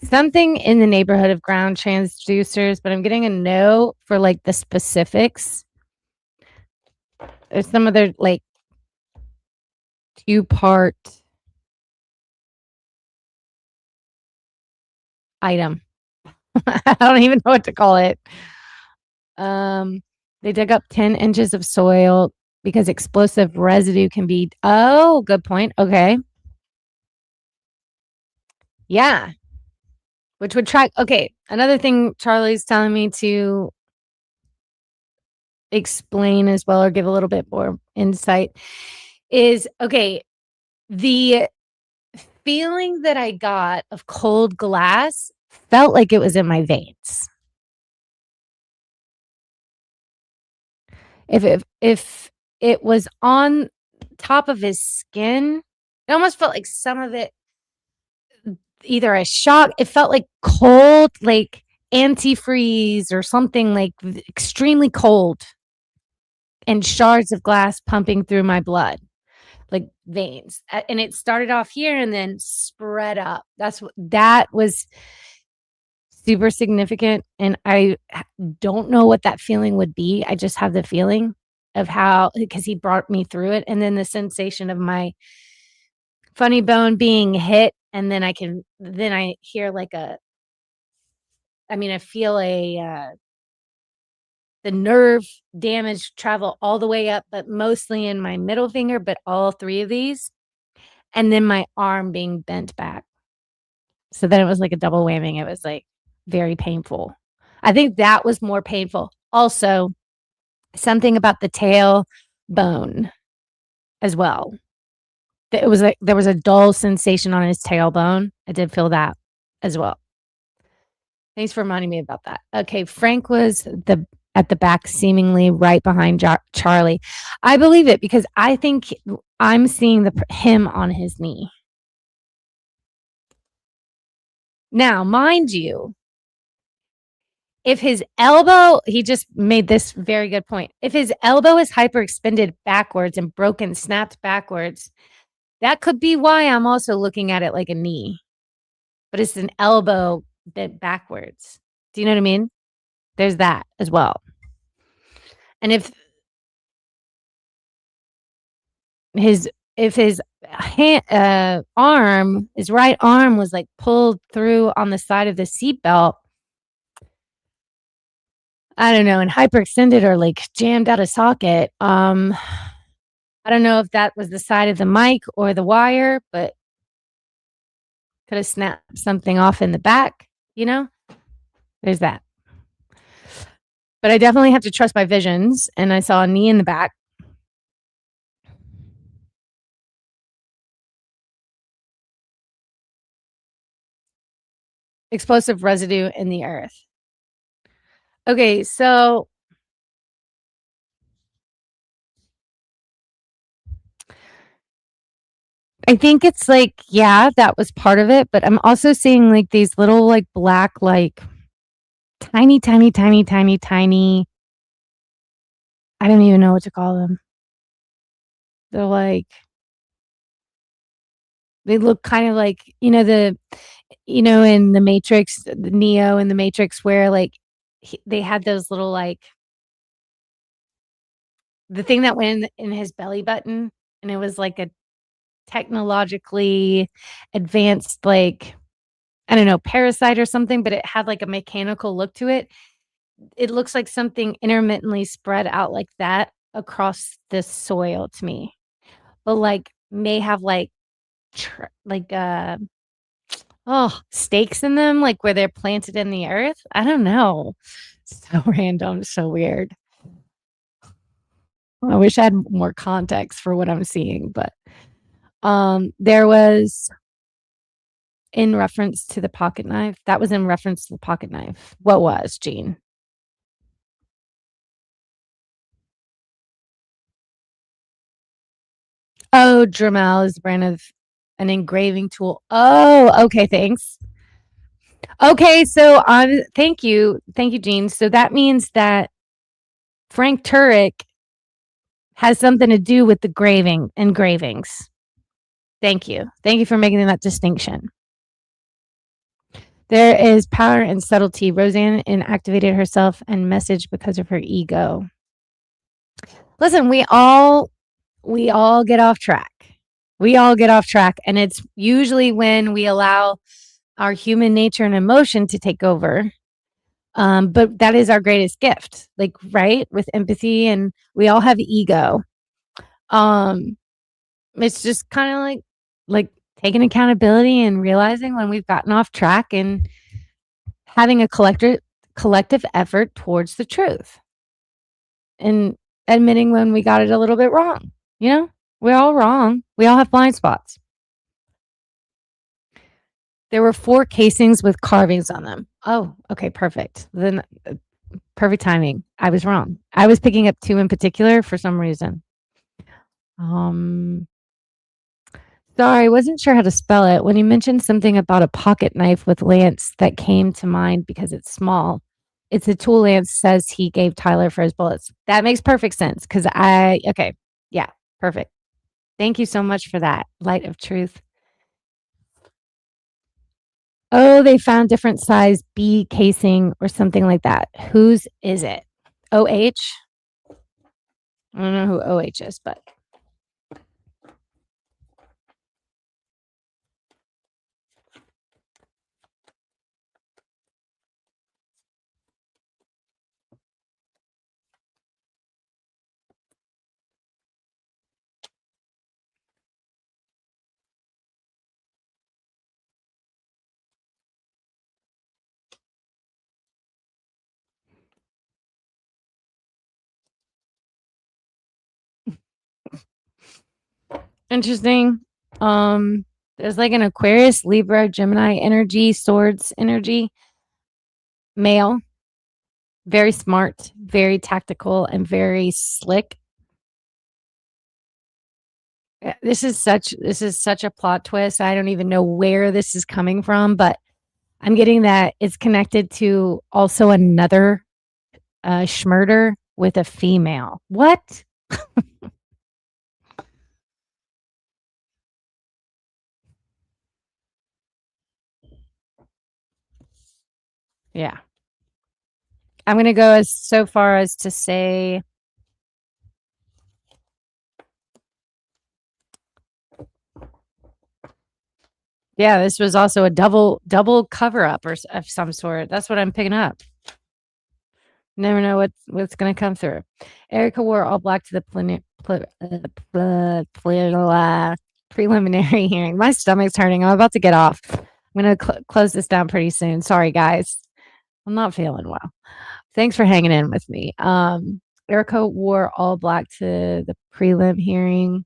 something in the neighborhood of ground transducers, but I'm getting a no for like the specifics. There's some other like 2-part item. I don't even know what to call it. They dug up 10 inches of soil because explosive residue can be. Oh, good point. Okay. Yeah. Which would track. Okay. Another thing Charlie's telling me to explain as well, or give a little bit more insight, is okay. The feeling that I got of cold glass felt like it was in my veins. If it was on top of his skin, it almost felt like some of it, either a shock, it felt like cold, like antifreeze or something, like extremely cold, and shards of glass pumping through my blood, like veins. And it started off here and then spread up. That was super significant. And I don't know what that feeling would be. I just have the feeling of how, because he brought me through it. And then the sensation of my funny bone being hit. And then I hear like I feel the nerve damage travel all the way up, but mostly in my middle finger, but all 3 of these. And then my arm being bent back. So then it was like a double whammy. It was like very painful. I think that was more painful. Also, something about the tail bone as well. It was like there was a dull sensation on his tailbone. I did feel that as well. Thanks for reminding me about that. Okay, Frank was at the back, seemingly right behind Charlie. I believe it because I think I'm seeing him on his knee. Now, mind you, if his elbow, he just made this very good point. If his elbow is hyperextended backwards and broken, snapped backwards, that could be why I'm also looking at it like a knee. But it's an elbow bent backwards. Do you know what I mean? There's that as well. And if his arm, his right arm was like pulled through on the side of the seatbelt, I don't know, and hyperextended or like jammed out of socket. I don't know if that was the side of the mic or the wire, but could have snapped something off in the back, There's that. But I definitely have to trust my visions, and I saw a knee in the back. Explosive residue in the earth. Okay, so I think it's like, yeah, that was part of it, but I'm also seeing like these little like black, like tiny, tiny, tiny, tiny, tiny. I don't even know what to call them. They're like, they look kind of like, in the Matrix, the Neo in the Matrix, where like they had those little like, the thing that went in his belly button, and it was like a technologically advanced, like, I don't know, parasite or something, but it had like a mechanical look to it. It looks like something intermittently spread out like that across this soil to me, but like may have like stakes in them, like where they're planted in the earth. I don't know. So random, so weird. I wish I had more context for what I'm seeing, but there was, in reference to the pocket knife. That was in reference to the pocket knife. What was, Jean? Oh, Dremel is the brand of an engraving tool. Oh, okay, thanks. Okay, so thank you, Jean. So that means that Frank Turek has something to do with the engravings. Thank you for making that distinction. There is power and subtlety. Roseanne inactivated herself and message because of her ego. Listen, we all get off track. We all get off track, and it's usually when we allow our human nature and emotion to take over. But that is our greatest gift, like, right? With empathy, and we all have ego. It's just kind of like taking accountability and realizing when we've gotten off track and having a collective effort towards the truth and admitting when we got it a little bit wrong. You know, we're all wrong. We all have blind spots. There were 4 casings with carvings on them. Oh, okay, perfect. Then perfect timing. I was wrong. I was picking up 2 in particular for some reason. Sorry, wasn't sure how to spell it. When you mentioned something about a pocket knife with lance, that came to mind because it's small. It's a tool Lance says he gave Tyler for his bullets. That makes perfect sense because okay. Yeah, perfect. Thank you so much for that. Light of truth. Oh, they found different size B casing or something like that. Whose is it? OH? I don't know who OH is, but interesting. There's like an Aquarius, Libra, Gemini energy, Swords energy, male, very smart, very tactical, and very slick. This is such a plot twist. I don't even know where this is coming from, but I'm getting that it's connected to also another schmurder with a female. What? Yeah. I'm going to go as so far as to say yeah, this was also a double cover up or of some sort. That's what I'm picking up. Never know what's going to come through. Erica wore all black to the preliminary hearing. My stomach's hurting. I'm about to get off. I'm going to close this down pretty soon. Sorry, guys. I'm not feeling well. Thanks for hanging in with me. Erica wore all black to the prelim hearing.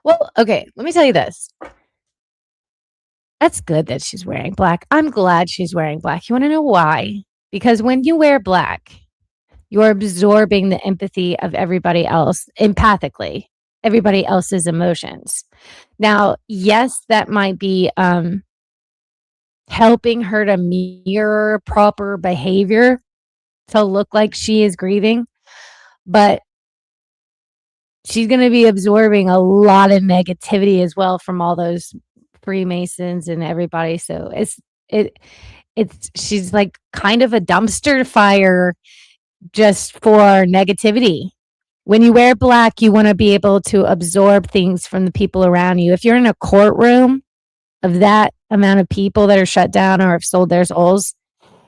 Well, okay, let me tell you this. That's good that she's wearing black. I'm glad she's wearing black. You want to know why? Because when you wear black, you're absorbing the empathy of everybody else empathically, everybody else's emotions. Now, yes, that might be helping her to mirror proper behavior to look like she is grieving, but she's going to be absorbing a lot of negativity as well from all those Freemasons and everybody. So she's like kind of a dumpster fire just for negativity. When you wear black, you want to be able to absorb things from the people around you. If you're in a courtroom of that amount of people that are shut down or have sold their souls,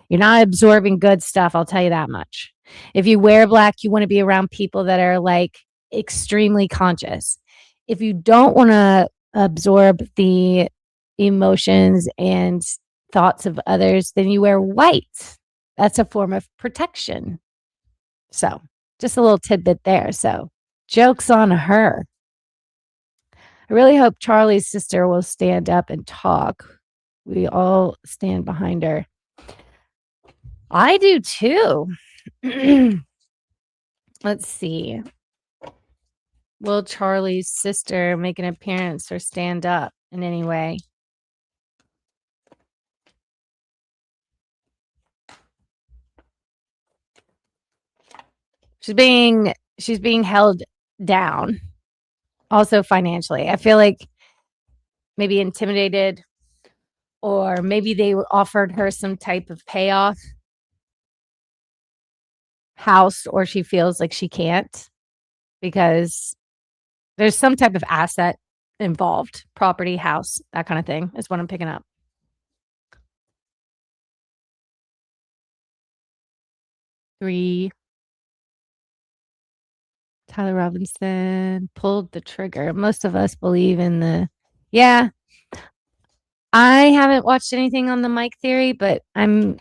you're not absorbing good stuff. I'll tell you that much. If you wear black, you want to be around people that are like extremely conscious. If you don't want to absorb the emotions and thoughts of others, then you wear white. That's a form of protection. So just a little tidbit there. So joke's on her. I really hope Charlie's sister will stand up and talk. We all stand behind her. I do too. Let's see. Will Charlie's sister make an appearance or stand up in any way? She's being held down. Also financially. I feel like maybe intimidated or maybe they offered her some type of payoff house, or she feels like she can't because there's some type of asset involved, property, house, that kind of thing is what I'm picking up. Three. Tyler Robinson pulled the trigger. Most of us believe in the, yeah. I haven't watched anything on the Mike theory, but I'm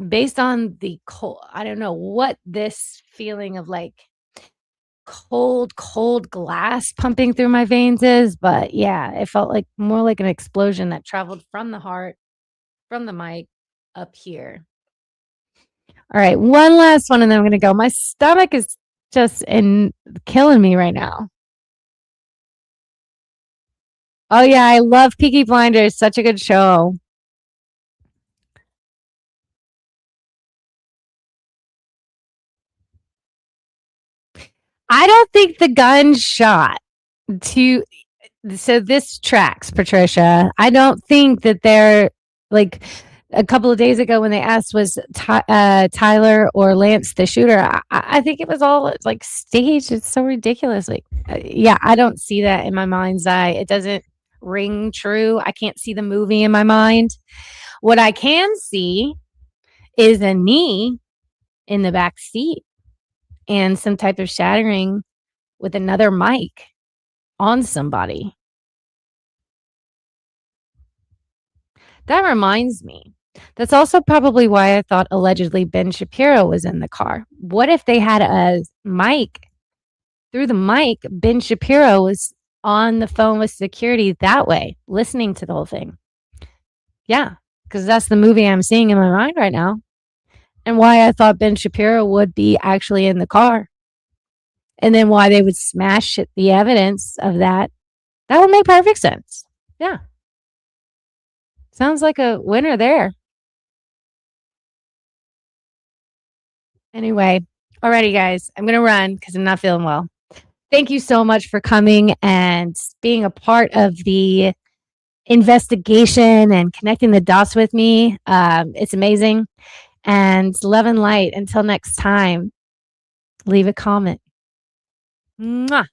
based on the cold. I don't know what this feeling of like cold glass pumping through my veins is, but yeah, it felt like more like an explosion that traveled from the heart, from the mic up here. All right, one last one, and then I'm gonna go. My stomach is just killing me right now. Oh yeah, I love Peaky Blinders. Such a good show. I don't think the gun shot to. So this tracks, Patricia. I don't think that they're like a couple of days ago when they asked was Tyler or Lance the shooter. I think it was all like staged. It's so ridiculous. Like, yeah, I don't see that in my mind's eye. It doesn't ring true. I can't see the movie in my mind. What I can see is a knee in the back seat and some type of shattering with another mic on somebody. That reminds me. That's also probably why I thought allegedly Ben Shapiro was in the car. What if they had a mic? Through the mic, Ben Shapiro was on the phone with security that way, listening to the whole thing. Yeah, because that's the movie I'm seeing in my mind right now. And why I thought Ben Shapiro would be actually in the car. And then why they would smash the evidence of that. That would make perfect sense. Yeah. Sounds like a winner there. Anyway, alrighty, guys, I'm going to run because I'm not feeling well. Thank you so much for coming and being a part of the investigation and connecting the dots with me. It's amazing. And love and light. Until next time, leave a comment. Mwah.